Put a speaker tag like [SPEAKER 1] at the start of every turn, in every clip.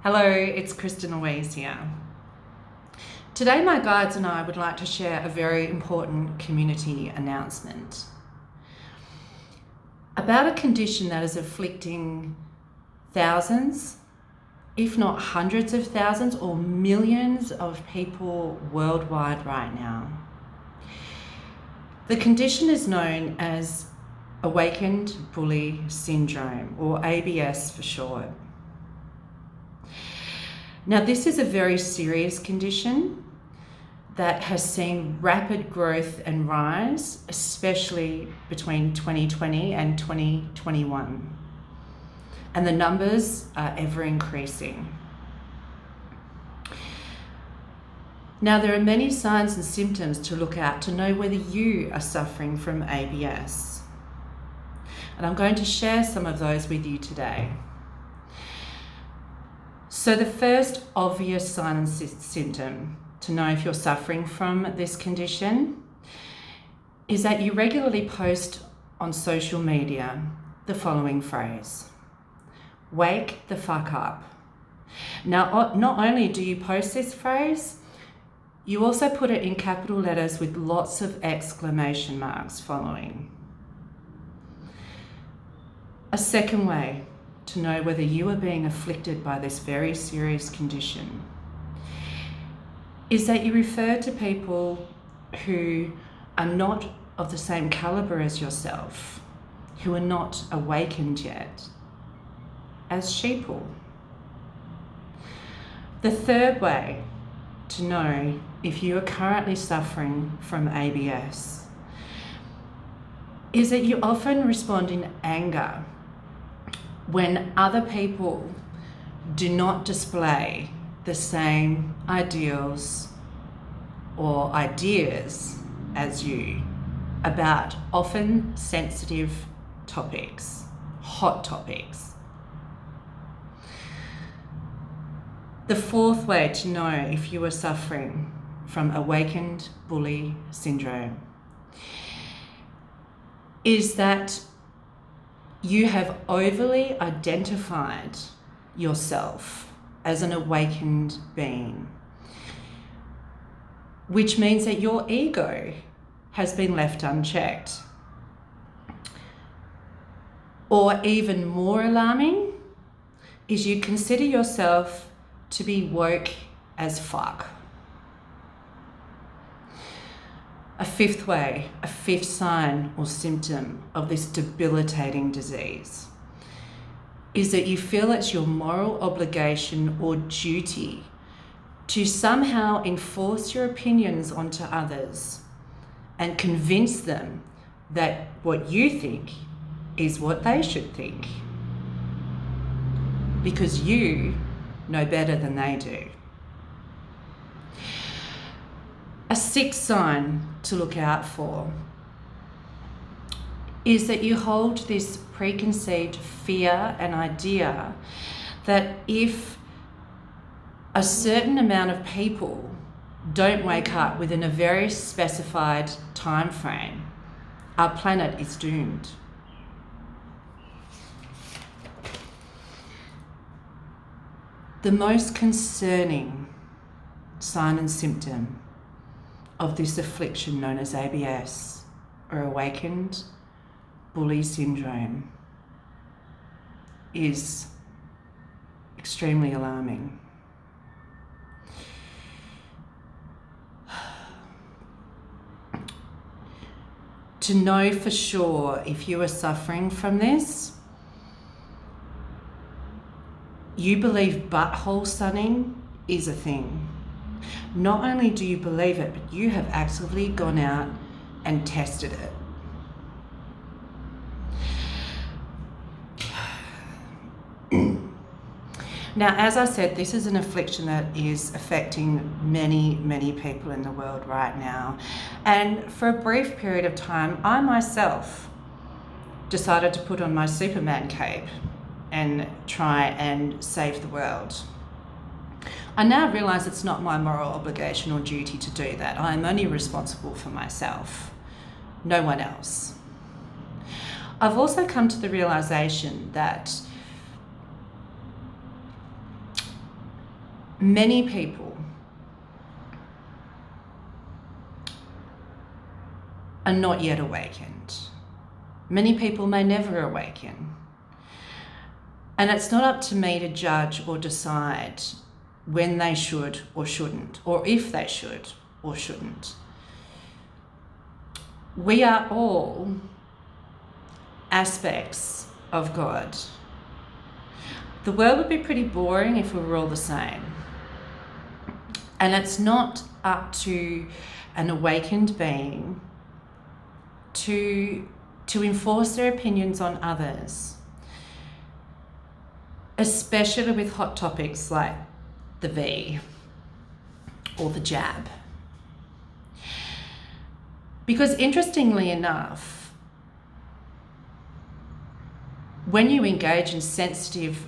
[SPEAKER 1] Hello, it's Kristen Louise here. Today my guides and I would like to share a very important community announcement about a condition that is afflicting thousands, if not hundreds of thousands or millions of people worldwide right now. The condition is known as Awakened Bully Syndrome, or ABS for short. Now, this is a very serious condition that has seen rapid growth and rise, especially between 2020 and 2021. And the numbers are ever increasing. Now, there are many signs and symptoms to look at to know whether you are suffering from ABS. And I'm going to share some of those with you today. So the first obvious sign and symptom to know if you're suffering from this condition is that you regularly post on social media the following phrase: wake the fuck up. Now, not only do you post this phrase, you also put it in capital letters with lots of exclamation marks following. A second way to know whether you are being afflicted by this very serious condition is that you refer to people who are not of the same caliber as yourself, who are not awakened yet, as sheeple. The third way to know if you are currently suffering from ABS is that you often respond in anger when other people do not display the same ideals or ideas as you about often sensitive topics, hot topics. The fourth way to know if you are suffering from awakened bully syndrome is that you have overly identified yourself as an awakened being, which means that your ego has been left unchecked. Or even more alarming is you consider yourself to be woke as fuck. A fifth sign or symptom of this debilitating disease is that you feel it's your moral obligation or duty to somehow enforce your opinions onto others and convince them that what you think is what they should think, because you know better than they do. A sixth sign to look out for is that you hold this preconceived fear and idea that if a certain amount of people don't wake up within a very specified time frame, our planet is doomed. The most concerning sign and symptom of this affliction known as ABS, or awakened bully syndrome, is extremely alarming. To know for sure if you are suffering from this, you believe butthole sunning is a thing. Not only do you believe it, but you have actively gone out and tested it. Now, as I said, this is an affliction that is affecting many, many people in the world right now. And for a brief period of time, I myself decided to put on my Superman cape and try and save the world. I now realise it's not my moral obligation or duty to do that. I am only responsible for myself, no one else. I've also come to the realisation that many people are not yet awakened. Many people may never awaken. And it's not up to me to judge or decide when they should or shouldn't, or if they should or shouldn't. We are all aspects of God. The world would be pretty boring if we were all the same. And it's not up to an awakened being to enforce their opinions on others, especially with hot topics like the V or the jab. Because interestingly enough, when you engage in sensitive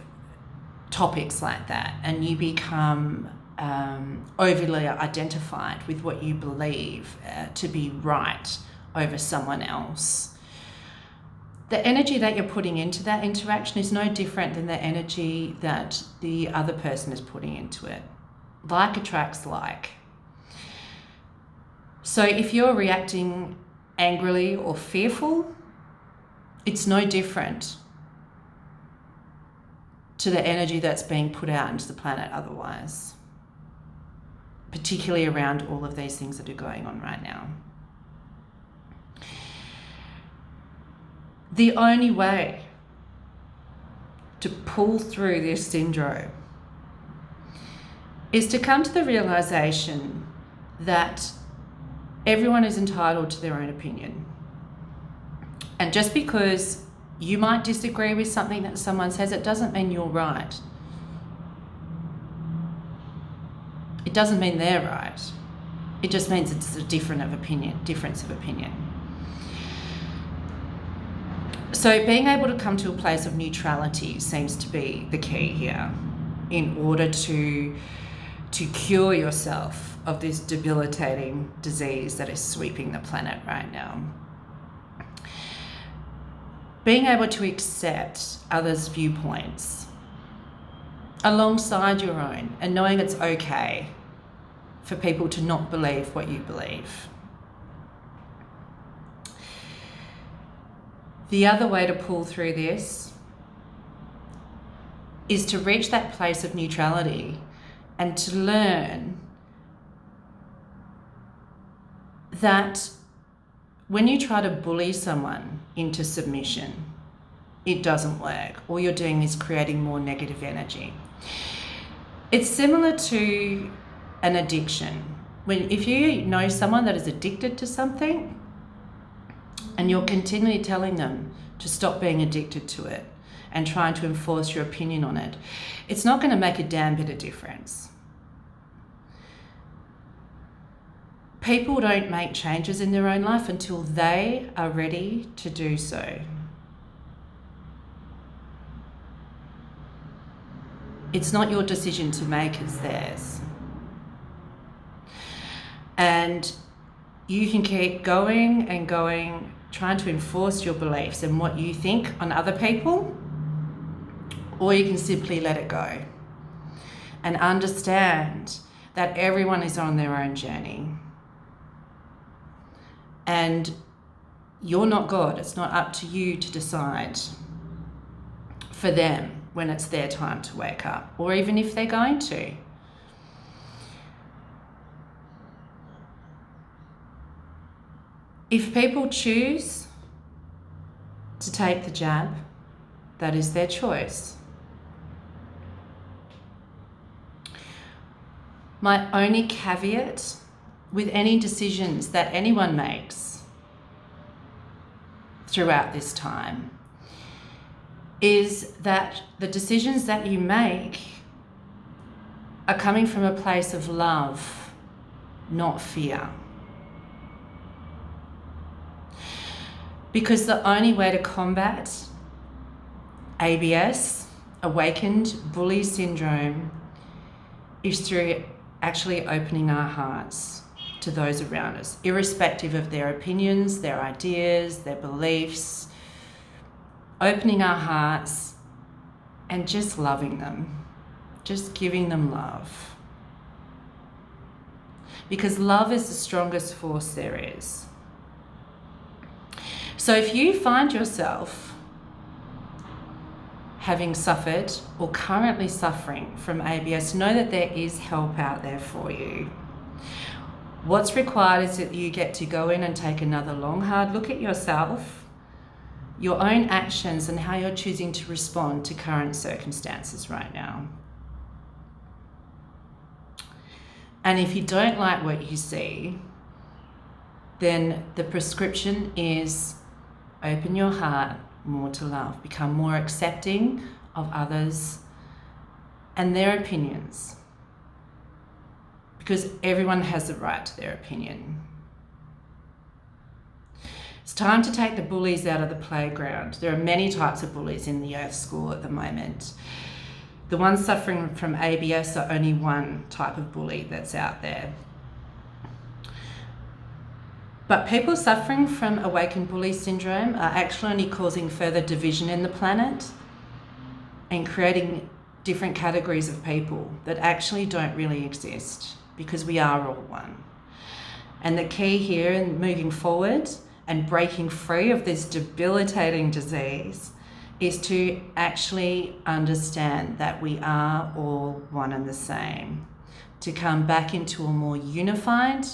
[SPEAKER 1] topics like that and you become overly identified with what you believe to be right over someone else, the energy that you're putting into that interaction is no different than the energy that the other person is putting into it. Like attracts like. So if you're reacting angrily or fearful, it's no different to the energy that's being put out into the planet otherwise, particularly around all of these things that are going on right now. The only way to pull through this syndrome is to come to the realization that everyone is entitled to their own opinion. And just because you might disagree with something that someone says, it doesn't mean you're right. It doesn't mean they're right. It just means it's a difference of opinion. So being able to come to a place of neutrality seems to be the key here in order to cure yourself of this debilitating disease that is sweeping the planet right now. Being able to accept others' viewpoints alongside your own and knowing it's okay for people to not believe what you believe. The other way to pull through this is to reach that place of neutrality and to learn that when you try to bully someone into submission, it doesn't work. All you're doing is creating more negative energy. It's similar to an addiction. If you know someone that is addicted to something and you're continually telling them to stop being addicted to it and trying to enforce your opinion on it, it's not going to make a damn bit of difference. People don't make changes in their own life until they are ready to do so. It's not your decision to make, it's theirs. And you can keep going and going, trying to enforce your beliefs and what you think on other people, or you can simply let it go and understand that everyone is on their own journey. And you're not God. It's not up to you to decide for them when it's their time to wake up, or even if they're going to. If people choose to take the jab, that is their choice. My only caveat with any decisions that anyone makes throughout this time is that the decisions that you make are coming from a place of love, not fear. Because the only way to combat ABS, awakened bully syndrome, is through actually opening our hearts to those around us, irrespective of their opinions, their ideas, their beliefs, opening our hearts and just loving them, just giving them love. because love is the strongest force there is. So if you find yourself having suffered or currently suffering from ABS, know that there is help out there for you. What's required is that you get to go in and take another long, hard look at yourself, your own actions, and how you're choosing to respond to current circumstances right now. And if you don't like what you see, then the prescription is open your heart more to love, become more accepting of others and their opinions, because everyone has the right to their opinion. It's time to take the bullies out of the playground. There are many types of bullies in the Earth School at the moment. The ones suffering from ABS are only one type of bully that's out there. But people suffering from awakened bully syndrome are actually only causing further division in the planet and creating different categories of people that actually don't really exist, because we are all one. And the key here in moving forward and breaking free of this debilitating disease is to actually understand that we are all one and the same, to come back into a more unified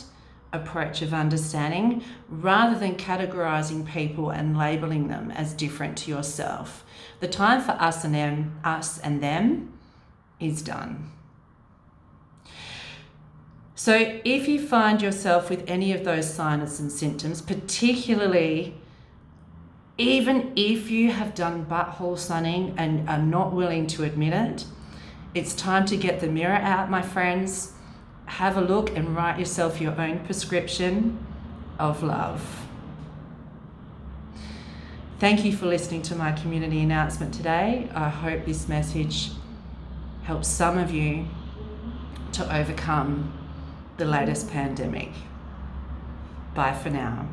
[SPEAKER 1] approach of understanding rather than categorizing people and labeling them as different to yourself. The time for us and them is done. So if you find yourself with any of those signs and symptoms, particularly even if you have done butthole sunning and are not willing to admit it, it's time to get the mirror out, my friends. Have a look and write yourself your own prescription of love. Thank you for listening to my community announcement today. I hope this message helps some of you to overcome the latest pandemic. Bye for now.